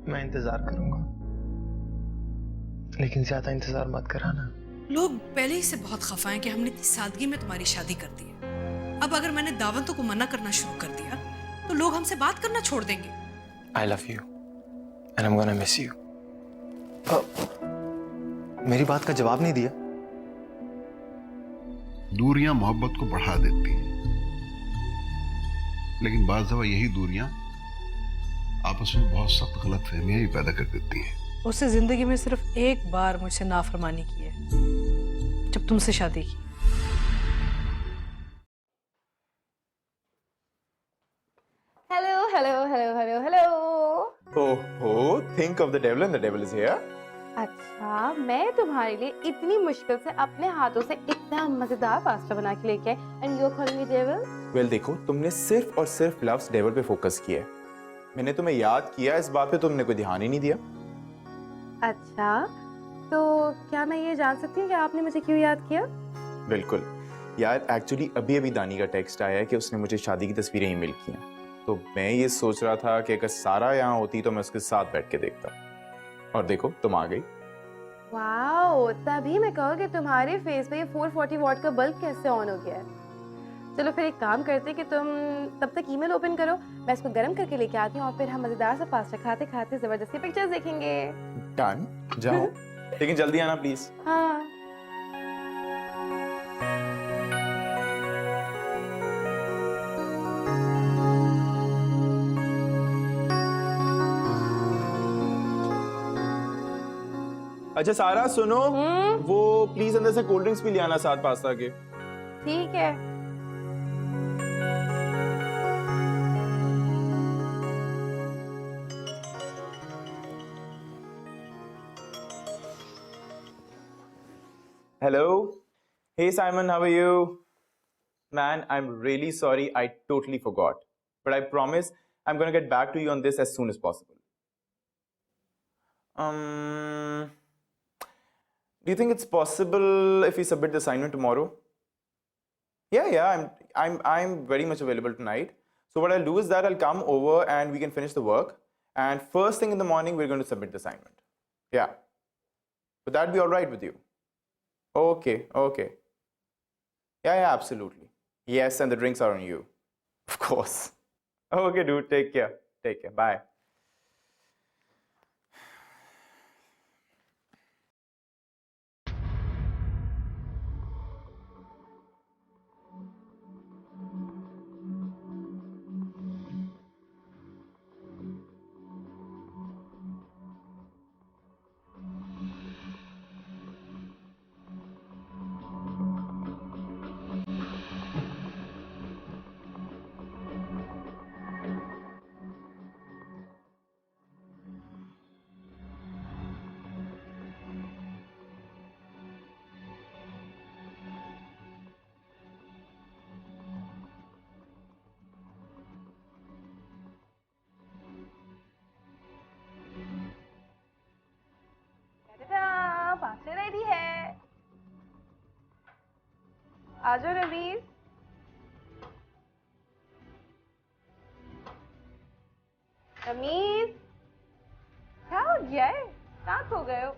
मैं इंतजार करूंगा, लेकिन ज्यादा इंतजार मत कराना। लोग पहले ही से बहुत खफा हैं कि हमने इतनी सादगी में तुम्हारी शादी कर दी है। अब अगर मैंने दावतों को मना करना शुरू कर दिया तो लोग हमसे बात करना छोड़ देंगे। I love you and I'm gonna miss you. मेरी बात का जवाब नहीं दिया। दूरियां मोहब्बत को बढ़ा देती हैं, लेकिन बाज़ दफा यही दूरियां आपस में बहुत सख्त गलतफहमियां भी पैदा कर देती हैं। उससे जिंदगी में सिर्फ एक बार मुझसे नाफरमानी की है, जब तुमसे शादी की। Hello hello hello hello hello. Oh, think of the devil and the devil is here. अच्छा, मैं तुम्हारे लिए इतनी मुश्किल से अपने हाथों से इतना मजेदार पास्ता बना के लेके आई and you are calling me devil? Well, देखो तुमने सिर्फ और सिर्फ लव्स डेविल पे फोकस किया है। मैंने तुम्हें याद किया, इस बात पे तुमने कोई ध्यान ही नहीं दिया। अच्छा, तो क्या मैं ये जान सकती हूँ कि आपने मुझे क्यों याद किया? बिल्कुल यार, एक्चुअली अभी अभी दानी का टेक्स्ट आया है कि उसने मुझे शादी की तस्वीरें ईमेल की हैं, तो मैं ये सोच रहा था कि अगर सारा यहाँ होती तो मैं उसके साथ बैठ के देखता, और देखो तुम आ गई। वाओ, तभी मैं कहूँ कि तुम्हारे फेस पे ये 440 वॉट का बल्ब कैसे ऑन हो गया है। चलो फिर एक काम करते हैं कि तुम तब तक ईमेल ओपन करो, मैं इसको गर्म करके लेके आती हूँ और फिर हम मजेदार सा पास्ता खाते खाते जबरदस्ती पिक्चर्स देखेंगे। डन, जाओ लेकिन जल्दी आना प्लीज। हाँ। अच्छा सारा सुनो, वो प्लीज अंदर से कोल्ड ड्रिंक्स भी ले आना साथ पास्ता के। ठीक है। Hello. Hey Simon, how are you? Man, I'm really sorry. I totally forgot. But I promise I'm gonna get back to you on this as soon as possible. Do you think it's possible if we submit the assignment tomorrow? Yeah, I'm very much available tonight. So what I'll do is that I'll come over and we can finish the work. And first thing in the morning, we're going to submit the assignment. Yeah. Would that be all right with you? Okay. Yeah, absolutely. Yes, and the drinks are on you. Of course. Okay, dude, take care. Bye. Pasta ready है। आ जाओ रवीज। रमीज, क्या हो गया है? कहाँ सो गए हो?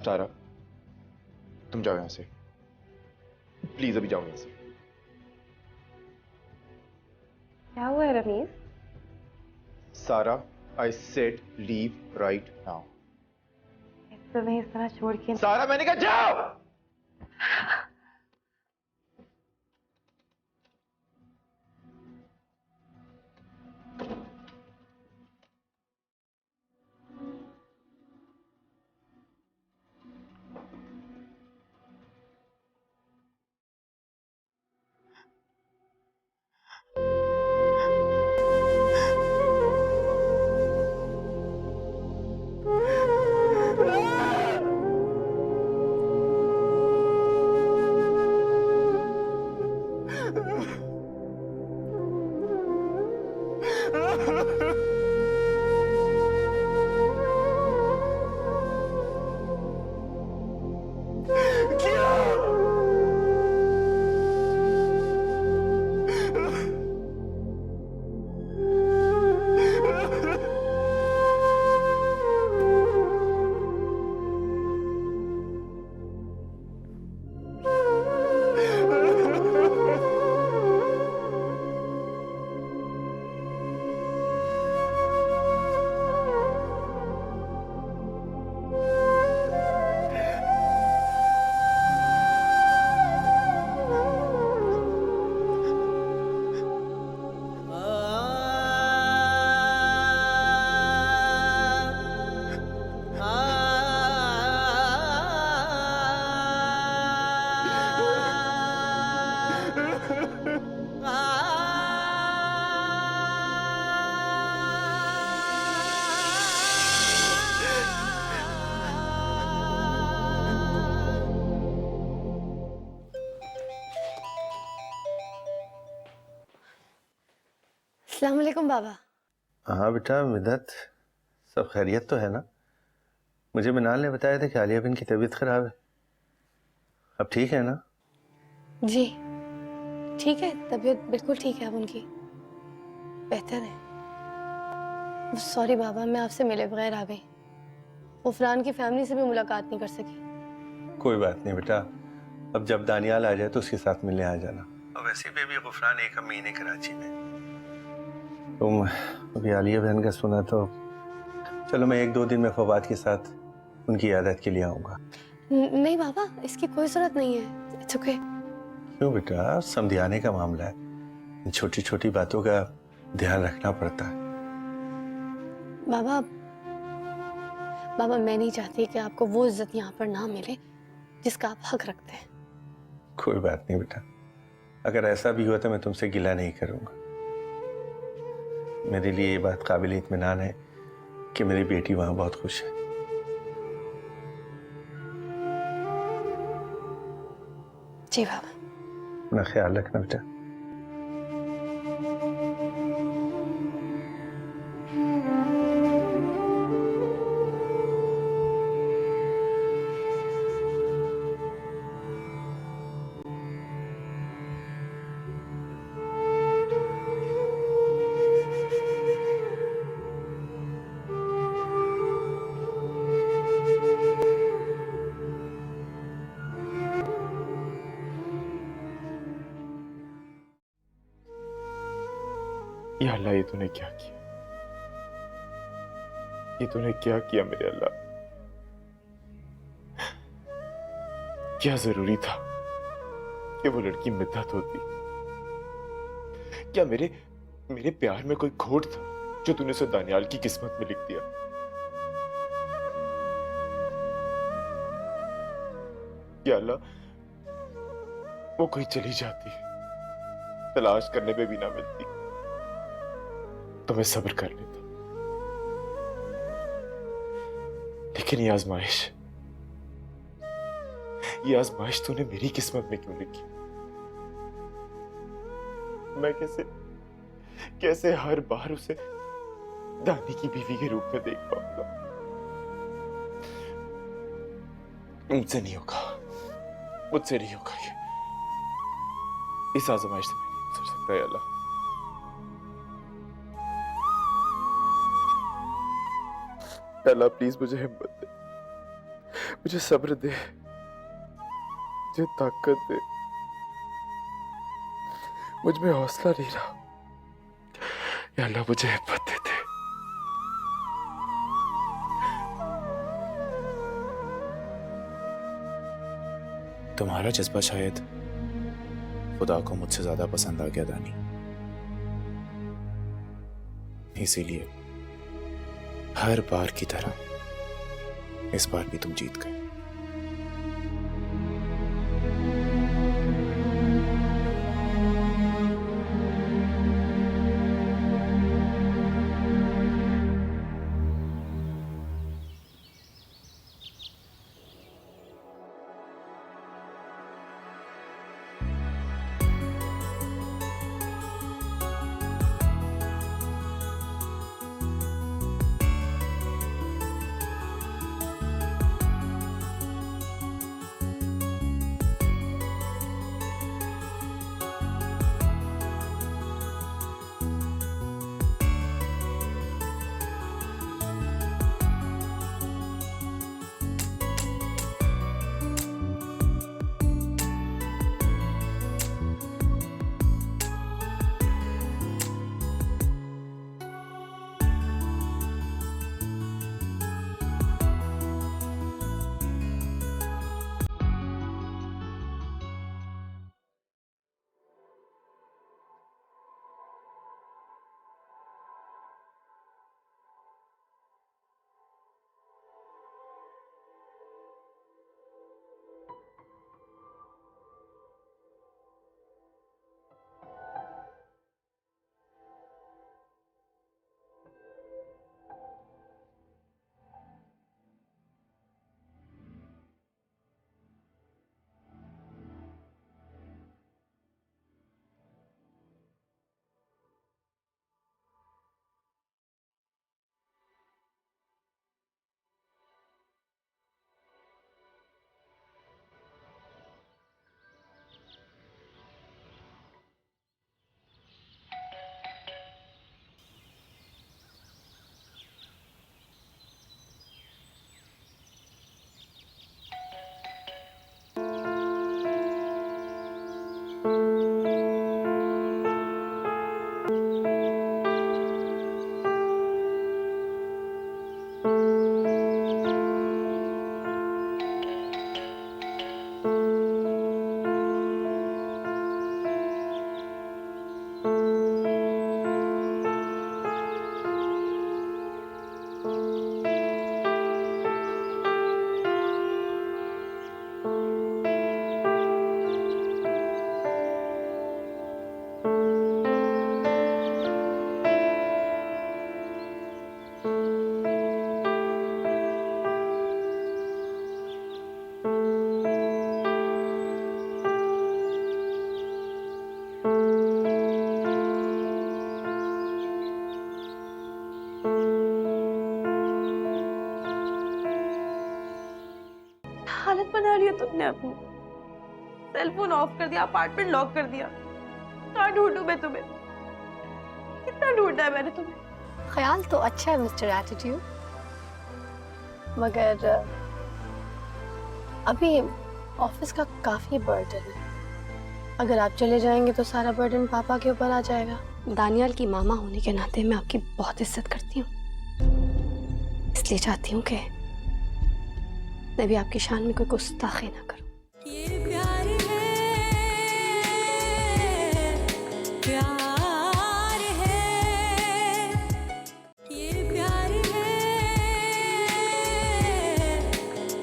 सारा, तुम जाओ यहाँ से। प्लीज अभी जाओ यहाँ से। क्या हुआ है रमीज? सारा, I said leave right now. तुम्हें इस तरह छोड़ के सारा, मैंने कहा जाओ। अस्सलाम वालेकुम बाबा। हाँ बेटा मिदत, सब खैरियत तो है ना? मुझे मिनाल ने बताया था कि आलिया बिन की तबीयत खराब है। अब ठीक है ना? जी ठीक है, तबीयत बिल्कुल ठीक है अब उनकी, बेहतर है। सॉरी बाबा, मैं आपसे मिले बगैर आ गई। गुफरान की फैमिली से भी मुलाकात नहीं कर सकी। कोई बात नहीं बेटा, अब जब दानियाल आ जाए तो उसके साथ मिलने आ जाना। और वैसे भी अभी गुफरान एक महीने कराची में। तुम अभी आलिया बहन का सुना तो चलो मैं 1-2 दिन में फवाद के साथ उनकी यादत के लिए आऊँगा। नहीं बाबा, इसकी कोई जरूरत नहीं है। It's okay. क्यों बेटा, समझाने का मामला है, इन छोटी छोटी बातों का ध्यान रखना पड़ता है। बाबा बाबा, मैं नहीं चाहती कि आपको वो इज्जत यहाँ पर ना मिले जिसका आप हक रखते हैं। कोई बात नहीं बेटा, अगर ऐसा भी हुआ तो मैं तुमसे गिला नहीं करूंगा। मेरे लिए ये बात काबिल इत्मीनान है कि मेरी बेटी वहां बहुत खुश है। जी बाबा। अपना ख्याल रखना बेटा। या अल्लाह, ये तूने क्या किया? ये तूने क्या किया मेरे अल्लाह? क्या जरूरी था कि वो लड़की मिद्दत होती? क्या मेरे प्यार में कोई खोट था जो तूने उसे दानियाल की किस्मत में लिख दिया? या अल्लाह, वो कोई चली जाती, तलाश करने पे भी ना मिलती तो मैं सब्र कर लेता, लेकिन ये आजमाइश तूने मेरी किस्मत में क्यों लिखी? मैं कैसे हर बार उसे दानी की बीवी के रूप में देख पाऊंगा? मुझसे नहीं होगा ये। इस आजमाइश से मैं नहीं गुजर सकता या अल्लाह। अल्लाह प्लीज मुझे हिम्मत दे, मुझे सब्र दे, मुझे ताकत दे। मुझ में हौसला नहीं रहा या अल्लाह, मुझे हिम्मत दे दे। तुम्हारा जज्बा शायद खुदा को मुझसे ज्यादा पसंद आ गया दानी, इसीलिए हर बार की तरह इस बार भी तुम जीत गए। बना लिया तुमने अपनी। सेल फोन ऑफ कर दिया, अपार्टमेंट लॉक कर दिया। कहाँ ढूंढूं मैं तुम्हें? कितना ढूंढा है मैंने तुम्हें। ख्याल तो अच्छा है मिस्टर एटीट्यूड, मगर अभी ऑफिस का काफी बर्डन है। अगर आप चले जाएंगे तो सारा बर्डन पापा के ऊपर आ जाएगा। दानियाल की मामा होने के नाते मैं आपकी बहुत इज्जत करती हूँ, इसलिए चाहती हूँ कि मैं भी आपकी शान में कोई गुस्ताखी ना करूँ। ये प्यार है, प्यार है, ये प्यार है,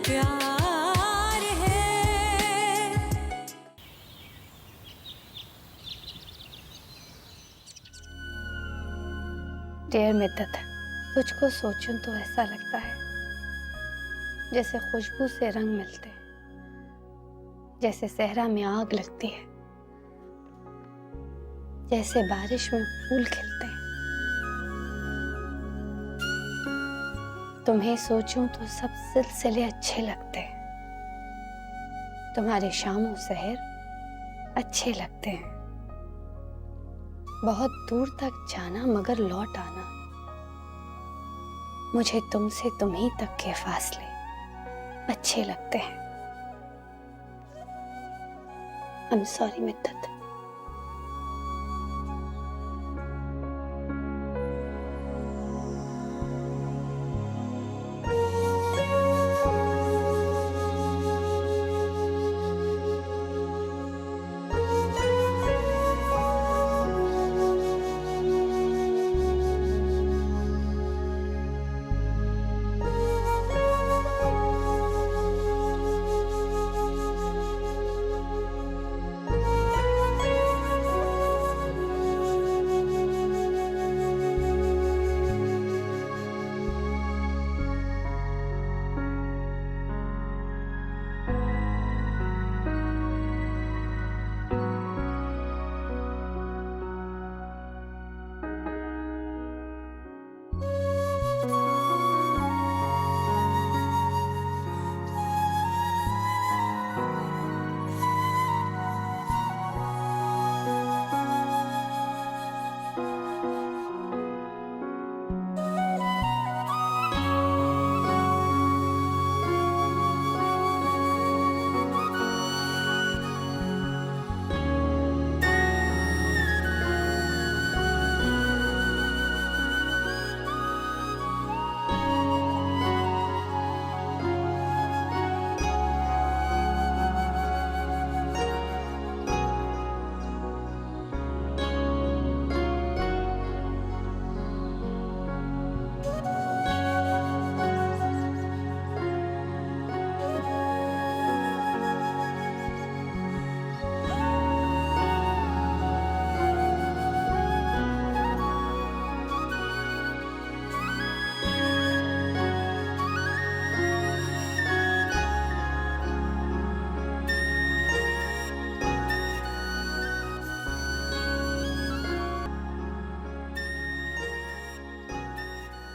प्यार है। डियर मिद्दत, तुझको सोचूं तो ऐसा लगता है जैसे खुशबू से रंग मिलते, जैसे सहरा में आग लगती है, जैसे बारिश में फूल खिलते हैं। तुम्हें सोचूं तो सब सिलसिले अच्छे लगते हैं, तुम्हारे शामों सहर अच्छे लगते हैं। बहुत दूर तक जाना मगर लौट आना, मुझे तुमसे तुम्हीं तक के फासले अच्छे लगते हैं। I'm sorry मिद्दत।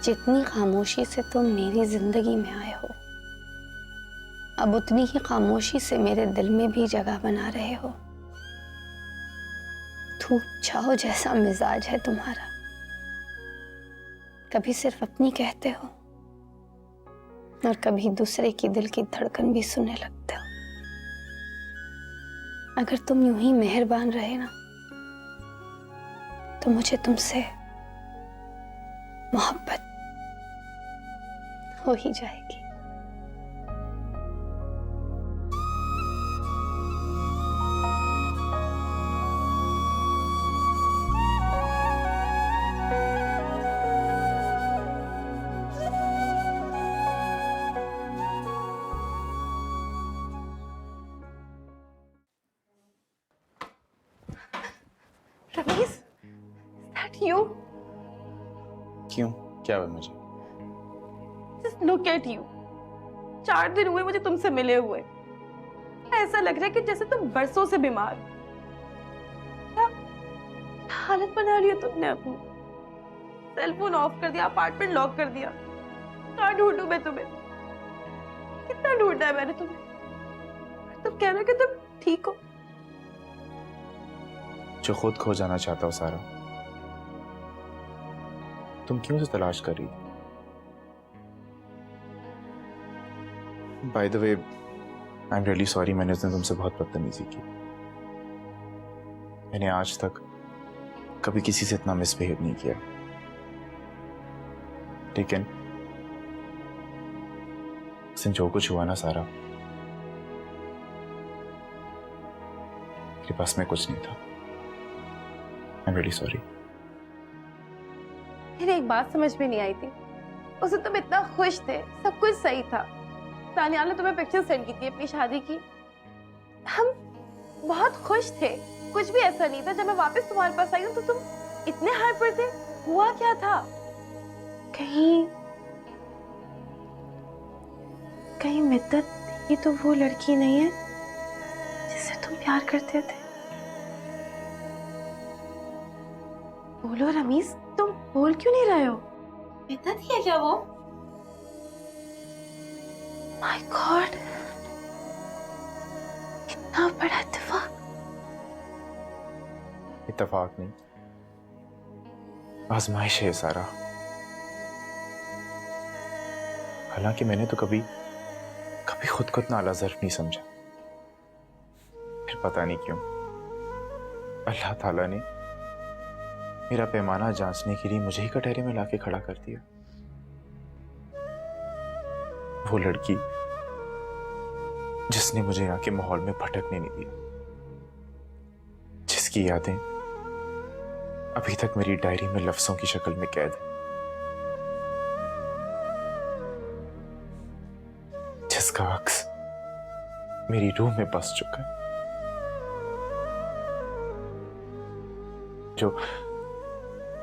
जितनी खामोशी से तुम मेरी जिंदगी में आए हो, अब उतनी ही खामोशी से मेरे दिल में भी जगह बना रहे हो। धूप छाओ जैसा मिजाज है तुम्हारा, कभी सिर्फ अपनी कहते हो और कभी दूसरे की दिल की धड़कन भी सुनने लगते हो। अगर तुम यूं ही मेहरबान रहे ना, तो मुझे तुमसे मोहब्बत हो ही जाएगी। Ravi's, is that you? क्यों, क्या हुआ मुझे? Just look at you. 4 दिन हुए मुझे तुमसे मिले हुए। ऐसा लग रहा है कि जैसे तुम बरसों से बीमार हो। क्या हालत बना ली है तुमने अपनी। सेल फोन ऑफ कर दिया, अपार्टमेंट लॉक कर दिया। कहाँ ढूंढूं मैं तुम्हें? कितना ढूंढा है मैंने तुम्हें। तुम कह रहे हो कि तुम ठीक हो? जो खुद खो जाना चाहता हो सारा, तुम क्यों उसे तलाश कर रही? By the way, I am really sorry, मैंने उस दिन तुमसे बहुत बदतमीजी की। मैंने आज तक कभी किसी से इतना मिसबिहेव नहीं किया, लेकिन उस दिन जो कुछ हुआ ना सारा, मेरे पास में कुछ नहीं था। I am really sorry. मेरी एक बात समझ में नहीं आई थी, उस दिन तुम इतना खुश थे, सब कुछ सही था, दानियाल ने तुम्हें पिक्चर सेंड की थी अपनी शादी की, हम बहुत खुश थे, कुछ भी ऐसा नहीं था। जब मैं वापस तुम्हारे पास आई हूँ तो तुम इतने हाइपर थे, हुआ क्या था? कहीं मिद्दत ये तो वो लड़की नहीं है जिससे तुम प्यार करते थे? बोलो रमीज, तुम बोल क्यों नहीं रहे हो? मिद्दत ही है क्या वो? माय गॉड, इतना बड़ा इत्तेफाक। इत्तेफाक नहीं, आजमाइश है सारा। हालांकि मैंने तो कभी खुद को इतना आला-ज़र्फ़ नहीं समझा, फिर पता नहीं क्यों अल्लाह ताला ने मेरा पैमाना जांचने के लिए मुझे ही कटहरे में लाके खड़ा कर दिया। वो लड़की जिसने मुझे यहाँ के माहौल में भटकने नहीं दिया, जिसकी यादें अभी तक मेरी डायरी में लफ्जों की शक्ल में कैद है, जिसका अक्स मेरी रूह में बस चुका है, जो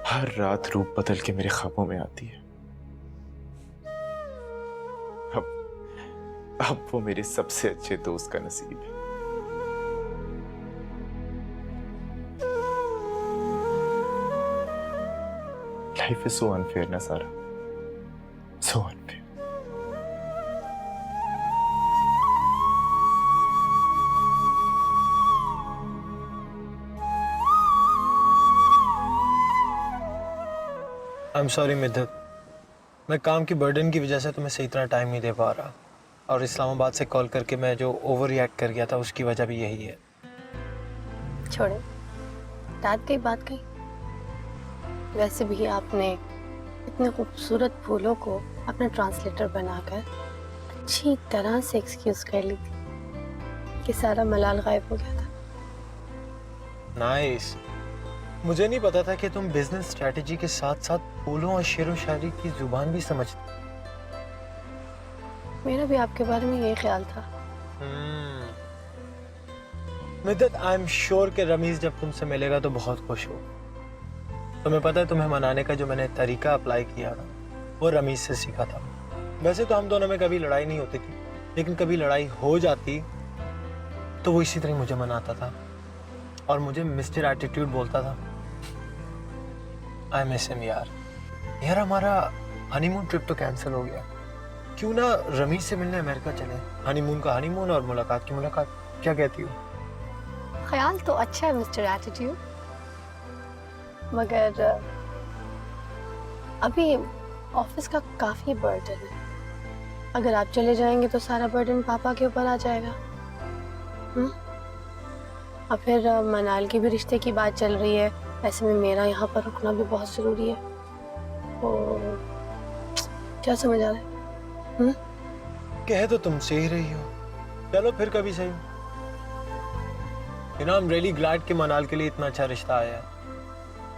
हर रात रूप बदल के मेरे ख्वाबों में आती है। अब वो मेरे सबसे अच्छे दोस्त का नसीब है। लाइफ इज सो अनफेयर ना सारा, so unfair. I am sorry Middat, मैं काम की बर्डन की वजह से तुम्हें सही तरह टाइम नहीं दे पा रहा, और इस्लामाबाद से कॉल करके मैं जो ओवर रिएक्ट कर गया था उसकी वजह भी यही है। छोड़ो, रात गई बात गई। वैसे भी आपने इतने खूबसूरत फूलों को अपना ट्रांसलेटर बनाकर अच्छी तरह से एक्सक्यूज कर ली थी कि सारा मलाल गायब हो गया था। नाइस। मुझे नहीं पता था कि तुम बिजनेस स्ट्रेटजी के साथ साथ फूलों और शेरो शायरी की जुबान भी समझते। मेरा भी आपके बारे में यही ख्याल था। मिद्दत, आई एम श्योर कि रमीज जब तुमसे मिलेगा तो बहुत खुश हो। तुम्हें पता है, तुम्हें मनाने का जो मैंने तरीका अप्लाई किया ना, वो रमीज से सीखा था। वैसे तो हम दोनों में कभी लड़ाई नहीं होती थी, लेकिन कभी लड़ाई हो जाती तो वो इसी तरह मुझे मनाता था और मुझे मिस्टर एटीट्यूड बोलता था। आई मिस हिम यार। यार हमारा हनीमून ट्रिप तो कैंसिल हो गया, क्यों ना रमीज से मिलने अमेरिका चले। हनीमून का हनीमून और मुलाकात की मुलाकात, क्या कहती हो? ख्याल तो अच्छा है मिस्टर एटीट्यूड, मगर अभी ऑफिस का काफी बर्डन है। अगर आप चले जाएंगे तो सारा बर्डन पापा के ऊपर आ जाएगा। और फिर मनाल के भी रिश्ते की बात चल रही है, ऐसे में मेरा यहाँ पर रुकना भी बहुत जरूरी है। तो क्या समझ आ रहा है? कह तो तुम से ही रही हो, चलो फिर कभी सही। You know, I am really glad कि मनाल के लिए इतना अच्छा रिश्ता आया है।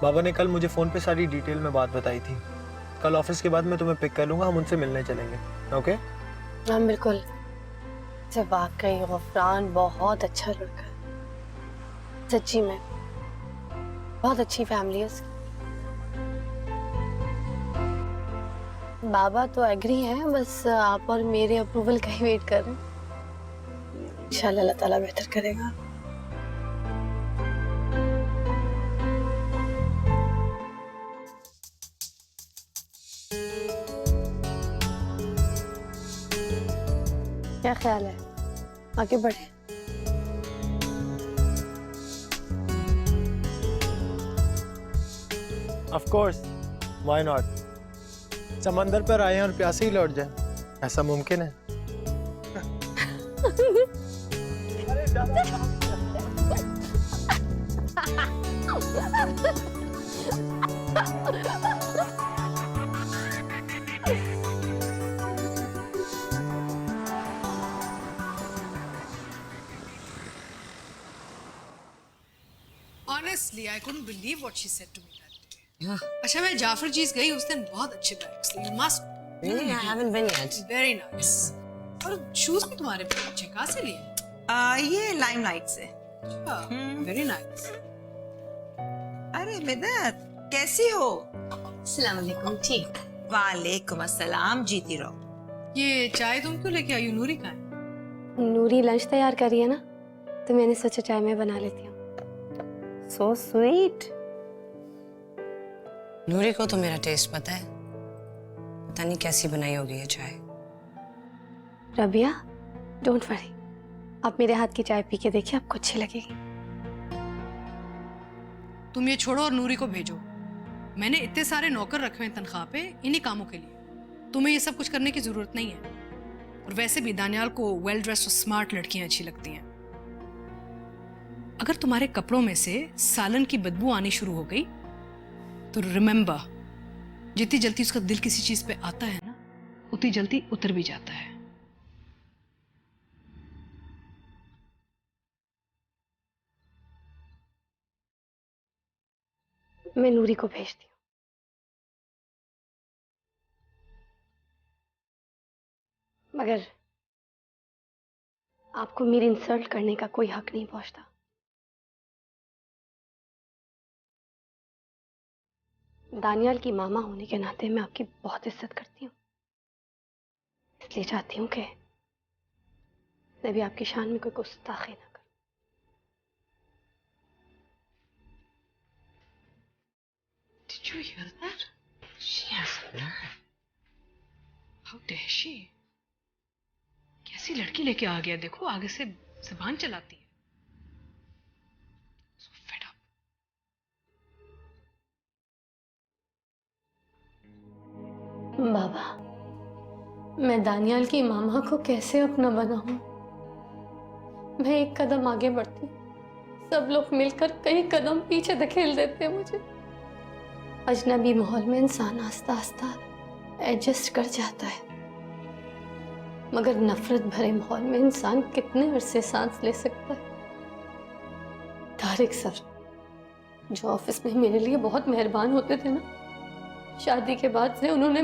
बाबा ने कल मुझे फोन पे सारी डिटेल में बात बताई थी। कल ऑफिस के बाद मैं तुम्हें पिक कर लूंगा, हम उनसे मिलने चलेंगे। ओके? हाँ बिल्कुल। से वाकई गफरान बहुत अच्छा लड़का है, सच्ची में बहुत अच्छी फैमिली है उसकी। बाबा तो एग्री हैं, बस आप और मेरे अप्रूवल का ही वेट कर रहे हैं। इंशाल्लाह अल्लाह ताला बेहतर करेगा। क्या ख्याल है, आगे बढ़े? Of course, why not. समंदर पर आए हैं और प्यासे ही लौट जाए, ऐसा मुमकिन है? Honestly, I couldn't believe what she said to me that day. अच्छा, मैं जाफर जीज गई उस दिन, बहुत अच्छे बैग्स थे. You must. Really, I haven't been yet. Very nice. और शूज भी तुम्हारे बहुत अच्छे, कहाँ से लिए? ये लाइमलाइट से. अच्छा, very nice. अरे बिदत, कैसी हो? अस्सलाम वालेकुम। ठीक। वालेकुम अस्सलाम, जीती रहो. ये चाय तुम क्यों लेके आई हो? नूरी कहाँ है? नूरी लंच तैयार कर रही है ना, तो मैंने सोचा चाय मैं बना लेती हूँ। So sweet. नूरी को तो मेरा टेस्ट पता है, पता नहीं कैसी बनाई होगी ये चाय. रबिया, डोंट वरी, आप मेरे हाथ की चाय पी के देखिए, आपको अच्छी लगेगी। तुम ये छोड़ो और नूरी को भेजो. मैंने इतने सारे नौकर रखे हैं तनख्वाह पे इन्हीं कामों के लिए. तुम्हें ये सब कुछ करने की जरूरत नहीं है. और वैसे भी दानियाल को वेल ड्रेस्ड और स्मार्ट लड़कियां अच्छी लगती हैं. अगर तुम्हारे कपड़ों में से सालन की बदबू आनी शुरू हो गई तो रिमेंबर, जितनी जल्दी उसका दिल किसी चीज पे आता है ना, उतनी जल्दी उतर भी जाता है. मैं नूरी को भेजती हूँ. मगर आपको मेरी इंसल्ट करने का कोई हक नहीं पहुंचता. दानियाल की मामा होने के नाते मैं आपकी बहुत इज्जत करती हूँ, इसलिए चाहती हूँ कि मैं भी आपकी शान में कोई गुस्ताखी ना करूँ. Did you hear that? She has a plan. How dare she? कैसी लड़की लेके आ गया देखो, आगे से जुबान चलाती है. So fed up. बाबा, मैं दानियाल की मामा को कैसे अपना बनाऊं? मैं एक कदम आगे बढ़ती हूँ, सब लोग मिलकर कई कदम पीछे धकेल देते हैं मुझे. अजनबी माहौल में इंसान आस्ता आस्ता एडजस्ट कर जाता है, मगर नफरत भरे माहौल में इंसान कितने अरसे सांस ले सकता है? तारिक सर, जो ऑफिस में मेरे लिए बहुत मेहरबान होते थे ना, शादी के बाद से उन्होंने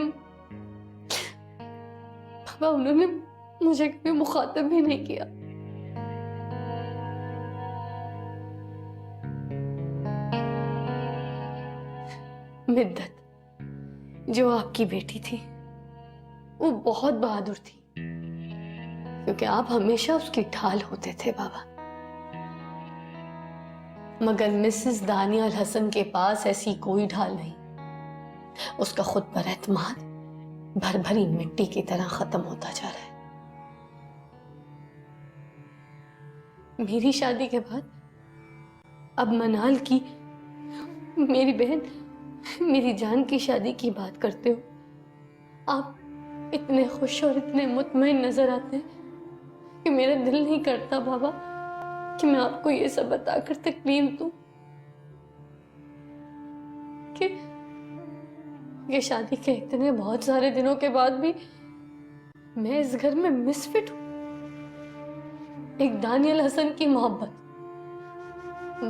मुझे कभी मुखातब भी नहीं किया. मिद्दत, जो आपकी बेटी थी, वो बहुत बहादुर थी, क्योंकि आप हमेशा उसकी ढाल होते थे बाबा. मगर मिसेस दानियाल हसन के पास ऐसी कोई ढाल नहीं. उसका खुद पर एतमाद भरभरी मिट्टी की तरह खत्म होता जा रहा है. मेरी शादी के बाद अब मनाल की, मेरी बहन, मेरी जान की शादी की बात करते हो. आप इतने खुश और इतने मुतमईन नजर आते हैं कि मेरा दिल नहीं करता बाबा कि मैं आपको ये सब बताकर तकलीफ दूं कि ये शादी के इतने बहुत सारे दिनों के बाद भी मैं इस घर में मिसफिट हूं. एक दानियाल हसन की मोहब्बत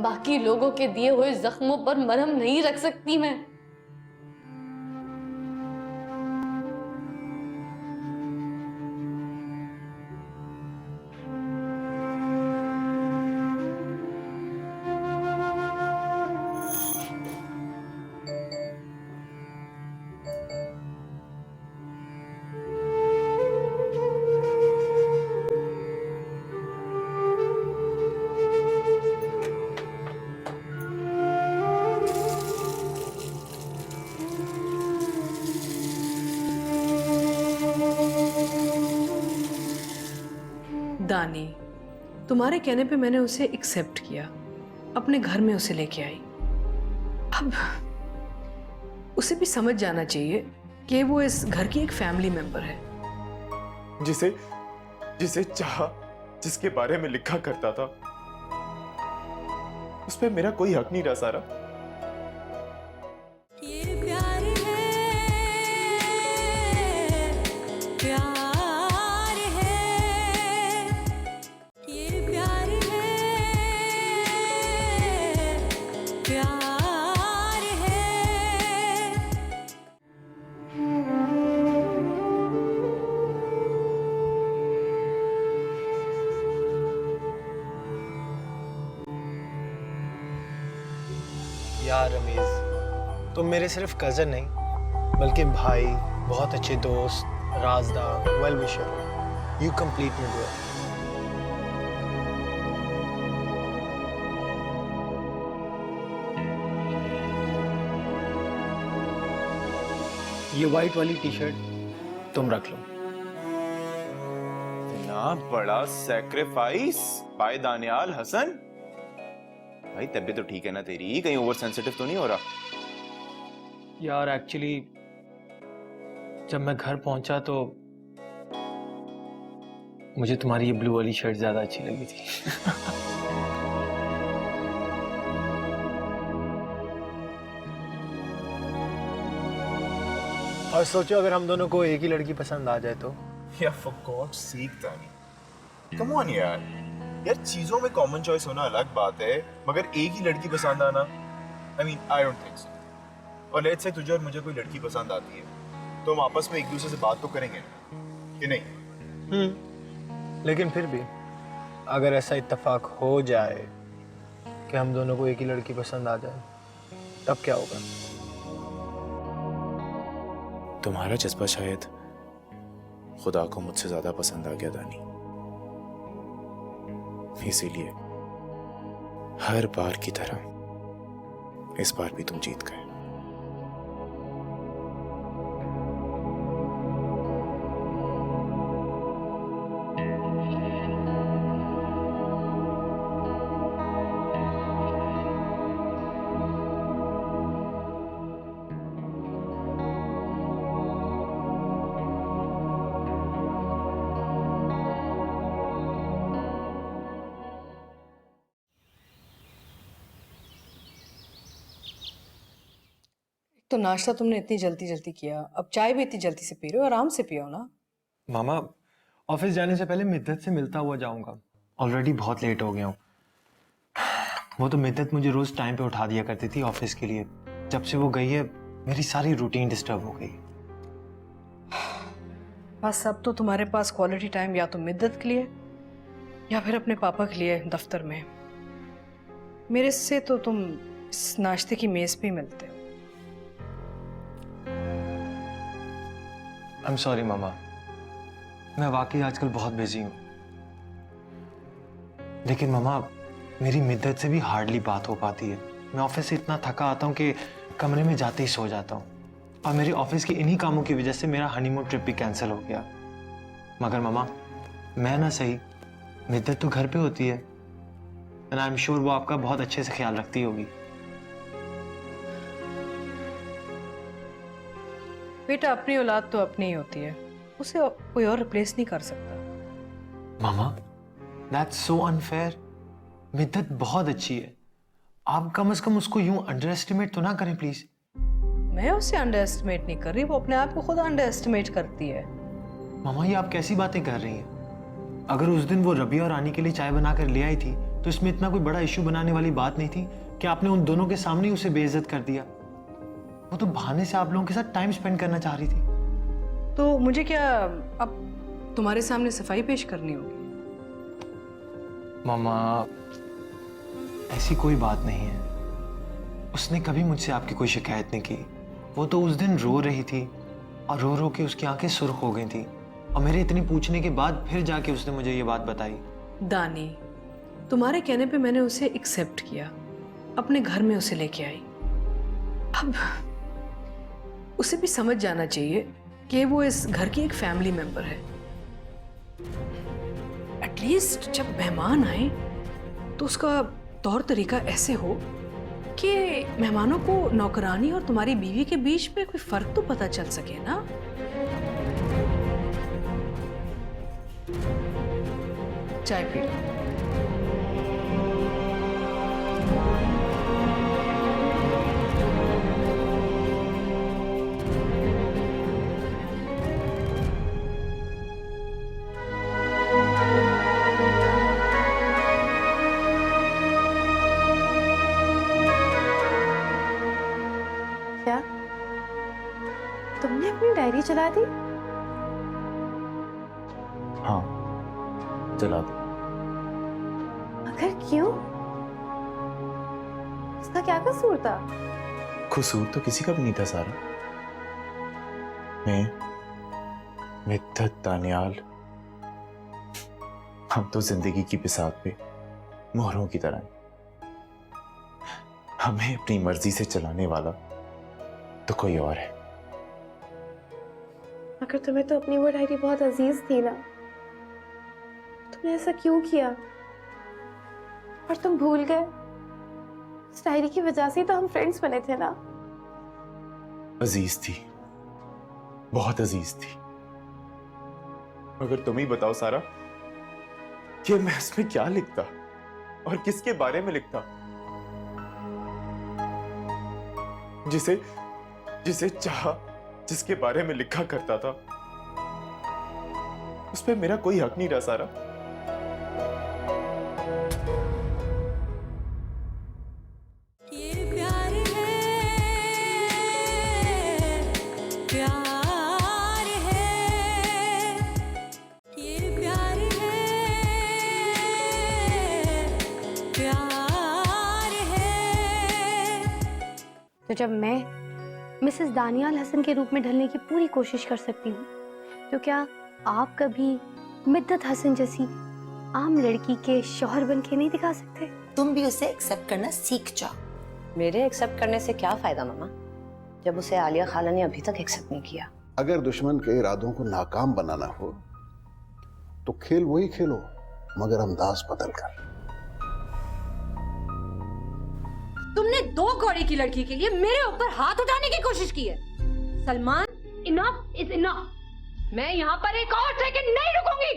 बाकी लोगों के दिए हुए जख्मों पर मरहम नहीं रख सकती मैं. दानी, तुम्हारे कहने पे मैंने उसे एक्सेप्ट किया, अपने घर में उसे लेके आई. अब उसे भी समझ जाना चाहिए कि वो इस घर की एक फैमिली मेंबर है। जिसे जिसे चाहा, जिसके बारे में लिखा करता था, उस पे मेरा कोई हक नहीं रहा सारा। ये प्यार है, प्यार है, ये प्यार है, प्यार है। यार रमीज, तुम मेरे सिर्फ कज़न नहीं बल्कि भाई, बहुत अच्छे दोस्त, राजदार, well wisher. You complete me bro. ये वाइट वाली टी शर्ट तुम रख लो। ना बड़ा सैक्रिफाइस बाय दानियाल हसन। भाई तबीयत तो ठीक है ना तेरी? कहीं ओवर सेंसिटिव तो नहीं हो रहा? यार एक्चुअली जब मैं घर पहुंचा तो मुझे तुम्हारी ये ब्लू वाली शर्ट ज्यादा अच्छी लगी थी। और सोचो अगर हम दोनों को एक ही लड़की पसंद आ जाए तो। या फॉर गॉड्स सेक दानी, कम ऑन यार। यार चीजों में कॉमन चॉइस होना अलग बात है, मगर एक ही लड़की पसंद आना, I mean I don't think so. और लेट्स से तुझे और मुझे कोई लड़की पसंद आती है तो हम आपस में एक दूसरे से बात तो करेंगे कि नहीं? लेकिन फिर भी अगर ऐसा इत्तेफाक हो जाए कि हम दोनों को एक ही लड़की पसंद आ जाए तब क्या होगा? तुम्हारा जज्बा शायद खुदा को मुझसे ज्यादा पसंद आ गया दानी, इसीलिए हर बार की तरह इस बार भी तुम जीत गए। तो नाश्ता तुमने इतनी जल्दी जल्दी किया, अब चाय भी इतनी जल्दी से पी रहे हो, आराम से पियो ना। मामा, ऑफिस जाने से पहले मिद्दत से मिलता हुआ जाऊंगा। ऑलरेडी बहुत लेट हो गया हूँ। वो तो मिद्दत मुझे रोज टाइम पे उठा दिया करती थी ऑफिस के लिए। जब से वो गई है मेरी सारी रूटीन डिस्टर्ब हो गई। बस अब तो तुम्हारे पास क्वालिटी टाइम या तो मिद्दत के लिए या फिर अपने पापा के लिए दफ्तर में। मेरे से तो तुम इस नाश्ते की मेज पे ही मिलते हो। आई एम सॉरी मामा, मैं वाकई आजकल बहुत बिजी हूँ। लेकिन मामा, मेरी मिद्दत से भी हार्डली बात हो पाती है। मैं ऑफिस से इतना थका आता हूँ कि कमरे में जाते ही सो जाता हूँ। और मेरे ऑफिस के इन्हीं कामों की वजह से मेरा हनीमून ट्रिप भी कैंसिल हो गया। मगर मामा, मैं ना सही, मिद्दत तो घर पे होती है एंड आई एम श्योर वो आपका बहुत अच्छे से ख्याल रखती होगी। बेटा, अपनी औलाद तो अपनी ही होती है, उसे कोई और रिप्लेस नहीं कर सकता। मामा, दैट्स सो अनफेयर। मिद्दत बहुत अच्छी है, आप कम से कम उसको यूं अंडर एस्टिमेट तो ना करें प्लीज। मैं उसे अंडर एस्टिमेट नहीं कर रही, वो अपने आप को खुद अंडर एस्टिमेट करती है। मामा, ये आप कैसी बातें कर रही हैं? अगर उस दिन वो रबी और रानी के लिए चाय बनाकर ले आई थी तो इसमें इतना कोई बड़ा इशू बनाने वाली बात नहीं थी कि आपने उन दोनों के सामने ही उसे बेइज्जत कर दिया। वो तो बहाने से आप लोगों के साथ टाइम स्पेंड करना चाह रही थी। तो मुझे क्या अब तुम्हारे सामने सफाई पेश करनी होगी? मामा, ऐसी कोई बात नहीं है। उसने कभी मुझसे आपकी कोई शिकायत नहीं की। वो तो उस दिन रो रही थी और रो रो के उसकी आंखें सुर्ख हो गई थी और मेरे इतनी पूछने के बाद फिर जाके उसने मुझे ये बात बताई। दानी, तुम्हारे कहने पे मैंने उसे एक्सेप्ट किया, अपने घर में उसे लेके आई। अब उसे भी समझ जाना चाहिए कि वो इस घर की एक फैमिली मेंबर है। एटलीस्ट जब मेहमान आए तो उसका तौर तरीका ऐसे हो कि मेहमानों को नौकरानी और तुम्हारी बीवी के बीच में कोई फर्क तो पता चल सके ना। चाय पी लो। क्या तुमने अपनी डायरी चला दी? हाँ, चला दो। मगर क्यों? उसका क्या कसूर था? कसूर तो किसी का भी नहीं था सारा। मैं, मिद्दत, दानियाल, हम तो जिंदगी की बिसात पे मोहरों की तरह हैं। हमें अपनी मर्जी से चलाने वाला तो कोई और है। मगर तुम्हें तो अपनी वो डायरी बहुत अजीज थी ना, तुमने ऐसा क्यों किया? और तुम भूल गए उस डायरी की वजह से तो हम फ्रेंड्स बने थे ना। अजीज थी, बहुत अजीज थी। मगर तुम ही बताओ सारा कि मैं उसमें क्या लिखता और किसके बारे में लिखता, जिसे चाहा, जिसके बारे में लिखा करता था, उस पर मेरा कोई हक नहीं रहा सारा। ये प्यार है, प्यार है, ये प्यार है, प्यार है। तो जब मैं मिसेस दानियाल हसन के रूप में ढलने की पूरी कोशिश कर सकती हूँ, तो क्या आप कभी मिद्दत हसन जैसी आम लड़की के शौहर बन के नहीं दिखा सकते? तुम भी उसे एक्सेप्ट करना सीख जाओ। मेरे एक्सेप्ट करने से क्या फायदा मामा, जब उसे आलिया खाला ने अभी तक एक्सेप्ट नहीं किया। अगर दुश्मन के इरादों को नाकाम बनाना हो तो खेल वही खेलो, मगर अंदाज बदल कर। तुमने 2 कौड़ी की लड़की के लिए मेरे ऊपर हाथ उठाने की कोशिश की है। Salman, enough is enough. मैं यहाँ पर एक और सेकंड नहीं रुकूंगी।